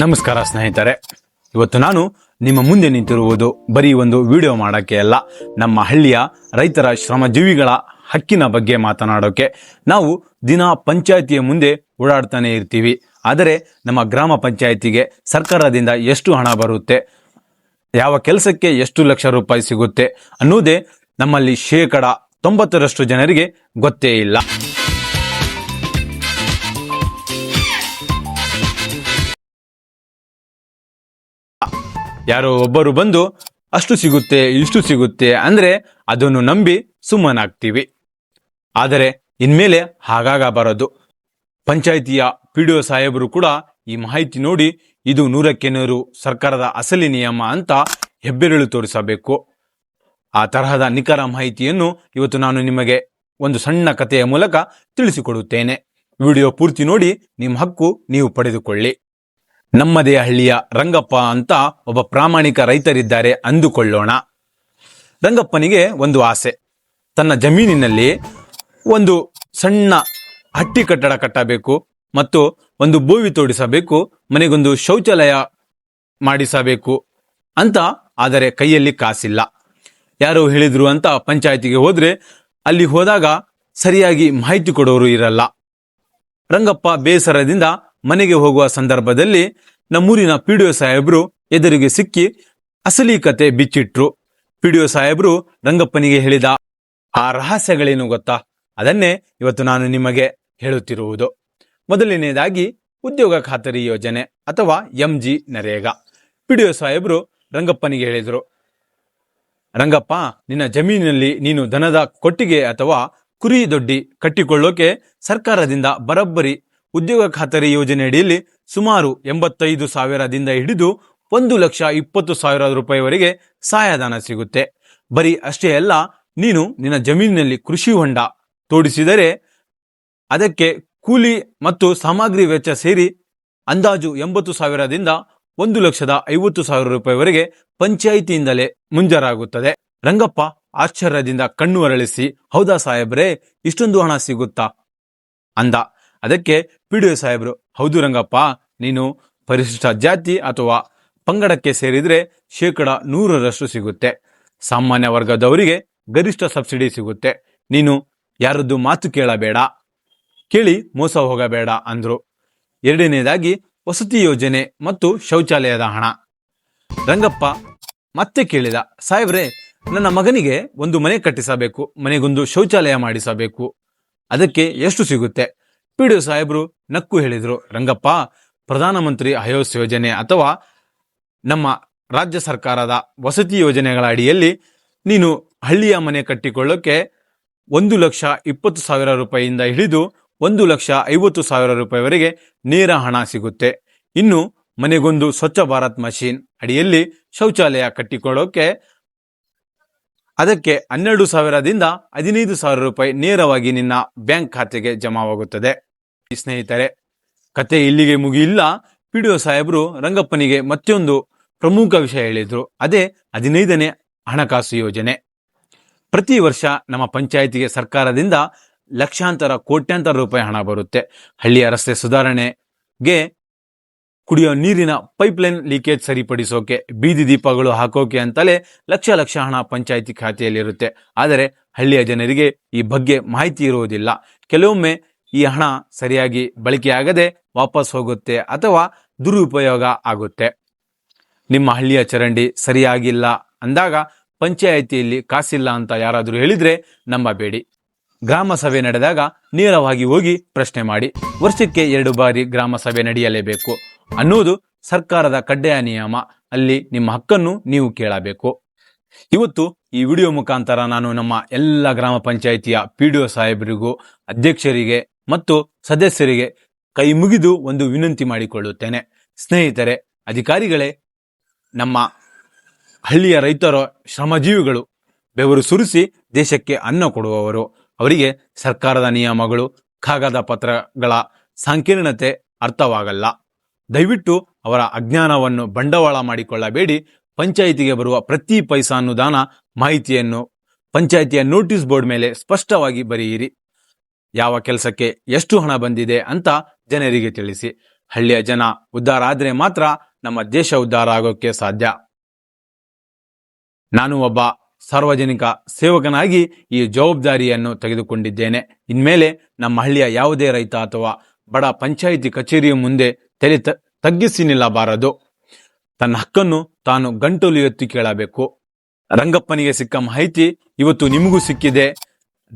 ನಮಸ್ಕಾರ ಸ್ನೇಹಿತರೆ, ಇವತ್ತು ನಾನು ನಿಮ್ಮ ಮುಂದೆ ನಿಂತಿರುವುದು ಬರೀ ಒಂದು ವಿಡಿಯೋ ಮಾಡೋಕ್ಕೆ ಅಲ್ಲ, ನಮ್ಮ ಹಳ್ಳಿಯ ರೈತರ ಶ್ರಮಜೀವಿಗಳ ಹಕ್ಕಿನ ಬಗ್ಗೆ ಮಾತನಾಡೋಕೆ. ನಾವು ದಿನ ಪಂಚಾಯಿತಿಯ ಮುಂದೆ ಓಡಾಡ್ತಾನೆ ಇರ್ತೀವಿ. ಆದರೆ ನಮ್ಮ ಗ್ರಾಮ ಪಂಚಾಯಿತಿಗೆ ಸರ್ಕಾರದಿಂದ ಎಷ್ಟು ಹಣ ಬರುತ್ತೆ, ಯಾವ ಕೆಲಸಕ್ಕೆ ಎಷ್ಟು ಲಕ್ಷ ರೂಪಾಯಿ ಸಿಗುತ್ತೆ ಅನ್ನೋದೇ ನಮ್ಮಲ್ಲಿ 90% ಜನರಿಗೆ ಗೊತ್ತೇ ಇಲ್ಲ. ಯಾರೋ ಒಬ್ಬರು ಬಂದು ಅಷ್ಟು ಸಿಗುತ್ತೆ ಇಷ್ಟು ಸಿಗುತ್ತೆ ಅಂದ್ರೆ ಅದನ್ನು ನಂಬಿ ಸುಮ್ಮನಾಗ್ತೀವಿ. ಆದರೆ ಇನ್ಮೇಲೆ ಹಾಗಾಗಬಾರದು. ಪಂಚಾಯಿತಿಯ PDO ಸಾಹೇಬರು ಕೂಡ ಈ ಮಾಹಿತಿ ನೋಡಿ ಇದು 100ಕ್ಕೆ 100 ಸರ್ಕಾರದ ಅಸಲಿ ನಿಯಮ ಅಂತ ಹೆಬ್ಬೆರಳು ತೋರಿಸಬೇಕು. ಆ ತರಹದ ನಿಖರ ಮಾಹಿತಿಯನ್ನು ಇವತ್ತು ನಾನು ನಿಮಗೆ ಒಂದು ಸಣ್ಣ ಕಥೆಯ ಮೂಲಕ ತಿಳಿಸಿಕೊಡುತ್ತೇನೆ. ವಿಡಿಯೋ ಪೂರ್ತಿ ನೋಡಿ ನಿಮ್ಮ ಹಕ್ಕು ನೀವು ಪಡೆದುಕೊಳ್ಳಿ. ನಮ್ಮದೇ ಹಳ್ಳಿಯ ರಂಗಪ್ಪ ಅಂತ ಒಬ್ಬ ಪ್ರಾಮಾಣಿಕ ರೈತರಿದ್ದಾರೆ ಅಂದುಕೊಳ್ಳೋಣ. ರಂಗಪ್ಪನಿಗೆ ಒಂದು ಆಸೆ, ತನ್ನ ಜಮೀನಿನಲ್ಲಿ ಒಂದು ಸಣ್ಣ ಹಟ್ಟಿ ಕಟ್ಟಡ ಕಟ್ಟಬೇಕು ಮತ್ತು ಒಂದು ಬೋವಿ ತೋಡಿಸಬೇಕು, ಮನೆಗೊಂದು ಶೌಚಾಲಯ ಮಾಡಿಸಬೇಕು ಅಂತ. ಆದರೆ ಕೈಯಲ್ಲಿ ಕಾಸಿಲ್ಲ. ಯಾರೋ ಹೇಳಿದ್ರು ಅಂತ ಪಂಚಾಯಿತಿಗೆ ಹೋದ್ರೆ ಅಲ್ಲಿ ಹೋದಾಗ ಸರಿಯಾಗಿ ಮಾಹಿತಿ ಕೊಡೋರು ಇರಲ್ಲ. ರಂಗಪ್ಪ ಬೇಸರದಿಂದ ಮನೆಗೆ ಹೋಗುವ ಸಂದರ್ಭದಲ್ಲಿ ನಮ್ಮೂರಿನ PDO ಸಾಹೇಬರು ಎದುರಿಗೆ ಸಿಕ್ಕಿ ಅಸಲಿ ಕತೆ ಬಿಚ್ಚಿಟ್ರು. PDO ಸಾಹೇಬರು ರಂಗಪ್ಪನಿಗೆ ಹೇಳಿದ ಆ ರಹಸ್ಯಗಳೇನು ಗೊತ್ತಾ? ಅದನ್ನೇ ಇವತ್ತು ನಾನು ನಿಮಗೆ ಹೇಳುತ್ತಿರುವುದು. ಮೊದಲನೆಯದಾಗಿ ಉದ್ಯೋಗ ಖಾತರಿ ಯೋಜನೆ ಅಥವಾ MG ನರೇಗಾ. PDO ಸಾಹೇಬರು ರಂಗಪ್ಪನಿಗೆ ಹೇಳಿದರು, ರಂಗಪ್ಪ, ನಿನ್ನ ಜಮೀನಿನಲ್ಲಿ ನೀನು ದನದ ಕೊಟ್ಟಿಗೆ ಅಥವಾ ಕುರಿ ದೊಡ್ಡಿ ಕಟ್ಟಿಕೊಳ್ಳೋಕೆ ಸರ್ಕಾರದಿಂದ ಬರೋಬ್ಬರಿ ಉದ್ಯೋಗ ಖಾತರಿ ಯೋಜನೆಯಡಿಯಲ್ಲಿ ಸುಮಾರು 85,000ದಿಂದ ಹಿಡಿದು 1,20,000 ರೂಪಾಯಿವರೆಗೆ ಸಹಾಯಧನ ಸಿಗುತ್ತೆ. ಬರೀ ಅಷ್ಟೇ ಅಲ್ಲ, ನೀನು ನಿನ್ನ ಜಮೀನಿನಲ್ಲಿ ಕೃಷಿ ಹೊಂಡ ತೋಡಿಸಿದರೆ ಅದಕ್ಕೆ ಕೂಲಿ ಮತ್ತು ಸಾಮಗ್ರಿ ವೆಚ್ಚ ಸೇರಿ ಅಂದಾಜು 80,000ದಿಂದ 1,50,000 ರೂಪಾಯಿವರೆಗೆ ಪಂಚಾಯಿತಿಯಿಂದಲೇ ಮುಂಜಾರಾಗುತ್ತದೆ. ರಂಗಪ್ಪ ಆಶ್ಚರ್ಯದಿಂದ ಕಣ್ಣು ಅರಳಿಸಿ, ಹೌದಾ ಸಾಹೇಬ್ರೆ, ಇಷ್ಟೊಂದು ಹಣ ಸಿಗುತ್ತಾ ಅಂದ. ಅದಕ್ಕೆ PDO ಸಾಹೇಬರು, ಹೌದು ರಂಗಪ್ಪ, ನೀನು ಪರಿಶಿಷ್ಟ ಜಾತಿ ಅಥವಾ ಪಂಗಡಕ್ಕೆ ಸೇರಿದ್ರೆ 100% ಸಿಗುತ್ತೆ. ಸಾಮಾನ್ಯ ವರ್ಗದವರಿಗೆ ಗರಿಷ್ಠ ಸಬ್ಸಿಡಿ ಸಿಗುತ್ತೆ. ನೀನು ಯಾರದ್ದು ಮಾತು ಕೇಳಿ ಮೋಸ ಹೋಗಬೇಡ ಅಂದ್ರು. ಎರಡನೇದಾಗಿ ವಸತಿ ಯೋಜನೆ ಮತ್ತು ಶೌಚಾಲಯದ ಹಣ. ರಂಗಪ್ಪ ಮತ್ತೆ ಕೇಳಿದ, ಸಾಹೇಬ್ರೆ, ನನ್ನ ಮಗನಿಗೆ ಒಂದು ಮನೆ ಕಟ್ಟಿಸಬೇಕು, ಮನೆಗೊಂದು ಶೌಚಾಲಯ ಮಾಡಿಸಬೇಕು, ಅದಕ್ಕೆ ಎಷ್ಟು ಸಿಗುತ್ತೆ? PDO ಸಾಹೇಬರು ನಕ್ಕು ಹೇಳಿದ್ರು, ರಂಗಪ್ಪ, ಪ್ರಧಾನಮಂತ್ರಿ ಆವಾಸ್ ಯೋಜನೆ ಅಥವಾ ನಮ್ಮ ರಾಜ್ಯ ಸರ್ಕಾರದ ವಸತಿ ಯೋಜನೆಗಳ ಅಡಿಯಲ್ಲಿ ನೀನು ಹಳ್ಳಿಯ ಮನೆ ಕಟ್ಟಿಕೊಳ್ಳೋಕೆ 1,20,000 ರೂಪಾಯಿಯಿಂದ ಹಿಡಿದು 1,50,000 ರೂಪಾಯಿವರೆಗೆ ನೇರ ಹಣ ಸಿಗುತ್ತೆ. ಇನ್ನು ಮನೆಗೊಂದು ಸ್ವಚ್ಛ ಭಾರತ್ ಮಷೀನ್ ಅಡಿಯಲ್ಲಿ ಶೌಚಾಲಯ ಕಟ್ಟಿಕೊಳ್ಳೋಕೆ ಅದಕ್ಕೆ 12,000ದಿಂದ 15,000 ರೂಪಾಯಿ ನೇರವಾಗಿ ನಿನ್ನ ಬ್ಯಾಂಕ್ ಖಾತೆಗೆ ಜಮಾವಾಗುತ್ತದೆ. ಸ್ನೇಹಿತರೆ, ಕತೆ ಇಲ್ಲಿಗೆ ಮುಗಿಯಿಲ್ಲ. PDO ಸಾಹೇಬರು ರಂಗಪ್ಪನಿಗೆ ಮತ್ತೊಂದು ಪ್ರಮುಖ ವಿಷಯ ಹೇಳಿದ್ರು. ಅದೇ 15ನೇ ಹಣಕಾಸು ಯೋಜನೆ. ಪ್ರತಿ ವರ್ಷ ನಮ್ಮ ಪಂಚಾಯಿತಿಗೆ ಸರ್ಕಾರದಿಂದ ಲಕ್ಷಾಂತರ ಕೋಟ್ಯಾಂತರ ರೂಪಾಯಿ ಹಣ ಬರುತ್ತೆ. ಹಳ್ಳಿಯ ರಸ್ತೆ ಸುಧಾರಣೆಗೆ, ಕುಡಿಯೋ ನೀರಿನ ಪೈಪ್ಲೈನ್ ಲೀಕೇಜ್ ಸರಿಪಡಿಸೋಕೆ, ಬೀದಿ ದೀಪಗಳು ಹಾಕೋಕೆ ಅಂತಲೇ ಲಕ್ಷ ಹಣ ಪಂಚಾಯಿತಿ ಖಾತೆಯಲ್ಲಿರುತ್ತೆ. ಆದರೆ ಹಳ್ಳಿಯ ಜನರಿಗೆ ಈ ಬಗ್ಗೆ ಮಾಹಿತಿ ಇರುವುದಿಲ್ಲ. ಕೆಲವೊಮ್ಮೆ ಈ ಹಣ ಸರಿಯಾಗಿ ಬಳಕೆಯಾಗದೆ ವಾಪಸ್ ಹೋಗುತ್ತೆ ಅಥವಾ ದುರುಪಯೋಗ ಆಗುತ್ತೆ. ನಿಮ್ಮ ಹಳ್ಳಿಯ ಚರಂಡಿ ಸರಿಯಾಗಿಲ್ಲ ಅಂದಾಗ ಪಂಚಾಯಿತಿಯಲ್ಲಿ ಕಾಸಿಲ್ಲ ಅಂತ ಯಾರಾದರೂ ಹೇಳಿದ್ರೆ ನಂಬಬೇಡಿ. ಗ್ರಾಮ ಸಭೆ ನಡೆದಾಗ ನೇರವಾಗಿ ಹೋಗಿ ಪ್ರಶ್ನೆ ಮಾಡಿ. ವರ್ಷಕ್ಕೆ 2 ಬಾರಿ ಗ್ರಾಮ ಸಭೆ ನಡೆಯಲೇಬೇಕು ಅನ್ನೋದು ಸರ್ಕಾರದ ಕಡ್ಡಾಯ ನಿಯಮ. ಅಲ್ಲಿ ನಿಮ್ಮ ಹಕ್ಕನ್ನು ನೀವು ಕೇಳಬೇಕು. ಇವತ್ತು ಈ ವಿಡಿಯೋ ಮುಖಾಂತರ ನಾನು ನಮ್ಮ ಎಲ್ಲ ಗ್ರಾಮ ಪಂಚಾಯಿತಿಯ PDO ಸಾಹೇಬರಿಗೂ, ಅಧ್ಯಕ್ಷರಿಗೆ ಮತ್ತು ಸದಸ್ಯರಿಗೆ ಕೈ ಮುಗಿದು ಒಂದು ವಿನಂತಿ ಮಾಡಿಕೊಳ್ಳುತ್ತೇನೆ. ಸ್ನೇಹಿತರೆ, ಅಧಿಕಾರಿಗಳೇ ನಮ್ಮ ಹಳ್ಳಿಯ ರೈತರ ಶ್ರಮಜೀವಿಗಳು, ಬೆವರು ಸುರಿಸಿ ದೇಶಕ್ಕೆ ಅನ್ನ ಕೊಡುವವರು. ಅವರಿಗೆ ಸರ್ಕಾರದ ನಿಯಮಗಳು, ಕಾಗದ ಪತ್ರಗಳ ಸಂಕೀರ್ಣತೆ ಅರ್ಥವಾಗಲ್ಲ. ದಯವಿಟ್ಟು ಅವರ ಅಜ್ಞಾನವನ್ನು ಬಂಡವಾಳ ಮಾಡಿಕೊಳ್ಳಬೇಡಿ. ಪಂಚಾಯಿತಿಗೆ ಬರುವ ಪ್ರತಿ ಪೈಸಾ ಅನುದಾನ ಮಾಹಿತಿಯನ್ನು ಪಂಚಾಯಿತಿಯ ನೋಟಿಸ್ ಬೋರ್ಡ್ ಮೇಲೆ ಸ್ಪಷ್ಟವಾಗಿ ಬರೆಯಿರಿ. ಯಾವ ಕೆಲಸಕ್ಕೆ ಎಷ್ಟು ಹಣ ಬಂದಿದೆ ಅಂತ ಜನರಿಗೆ ತಿಳಿಸಿ. ಹಳ್ಳಿಯ ಜನ ಉದ್ಧಾರ ಆದರೆ ಮಾತ್ರ ನಮ್ಮ ದೇಶ ಉದ್ಧಾರ ಆಗೋಕ್ಕೆ ಸಾಧ್ಯ. ನಾನು ಒಬ್ಬ ಸಾರ್ವಜನಿಕ ಸೇವಕನಾಗಿ ಈ ಜವಾಬ್ದಾರಿಯನ್ನು ತೆಗೆದುಕೊಂಡಿದ್ದೇನೆ. ಇನ್ಮೇಲೆ ನಮ್ಮ ಹಳ್ಳಿಯ ಯಾವುದೇ ರೈತ ಅಥವಾ ಬಡ ಪಂಚಾಯಿತಿ ಕಚೇರಿಯ ಮುಂದೆ ತಲೆ ತಗ್ಗಿಸಿ ನಿಲ್ಲಬಾರದು. ತನ್ನ ಹಕ್ಕನ್ನು ತಾನು ಗಂಟಲು ಎತ್ತಿ ಕೇಳಬೇಕು. ರಂಗಪ್ಪನಿಗೆ ಸಿಕ್ಕ ಮಾಹಿತಿ ಇವತ್ತು ನಿಮಗೂ ಸಿಕ್ಕಿದೆ.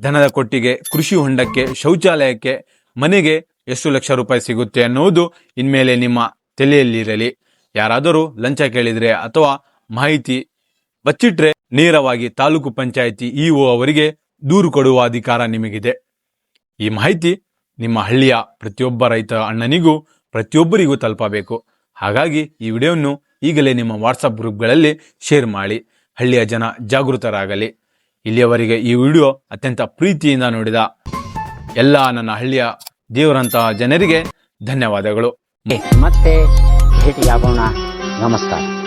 ದನದ ಕೊಟ್ಟಿಗೆ, ಕೃಷಿ ಹೊಂಡಕ್ಕೆ, ಶೌಚಾಲಯಕ್ಕೆ, ಮನೆಗೆ ಎಷ್ಟು ಲಕ್ಷ ರೂಪಾಯಿ ಸಿಗುತ್ತೆ ಅನ್ನುವುದು ಇನ್ಮೇಲೆ ನಿಮ್ಮ ತಲೆಯಲ್ಲಿರಲಿ. ಯಾರಾದರೂ ಲಂಚ ಕೇಳಿದ್ರೆ ಅಥವಾ ಮಾಹಿತಿ ಬಚ್ಚಿಟ್ರೆ ನೇರವಾಗಿ ತಾಲೂಕು ಪಂಚಾಯಿತಿ ಇಒ ಅವರಿಗೆ ದೂರು ಕೊಡುವ ಅಧಿಕಾರ ನಿಮಗಿದೆ. ಈ ಮಾಹಿತಿ ನಿಮ್ಮ ಹಳ್ಳಿಯ ಪ್ರತಿಯೊಬ್ಬ ರೈತ ಅಣ್ಣನಿಗೂ ಪ್ರತಿಯೊಬ್ಬರಿಗೂ ತಲುಪಬೇಕು. ಹಾಗಾಗಿ ಈ ವಿಡಿಯೋವನ್ನು ಈಗಲೇ ನಿಮ್ಮ ವಾಟ್ಸಪ್ ಗ್ರೂಪ್ಗಳಲ್ಲಿ ಶೇರ್ ಮಾಡಿ ಹಳ್ಳಿಯ ಜನ ಜಾಗೃತರಾಗಲಿ. ಇಲ್ಲಿಯವರೆಗೆ ಈ ವಿಡಿಯೋ ಅತ್ಯಂತ ಪ್ರೀತಿಯಿಂದ ನೋಡಿದ ಎಲ್ಲ ನನ್ನ ಹಳ್ಳಿಯ ದೇವರಂತಹ ಜನರಿಗೆ ಧನ್ಯವಾದಗಳು. ಮತ್ತೆ ಭೇಟಿಯಾಗೋಣ. ನಮಸ್ಕಾರ.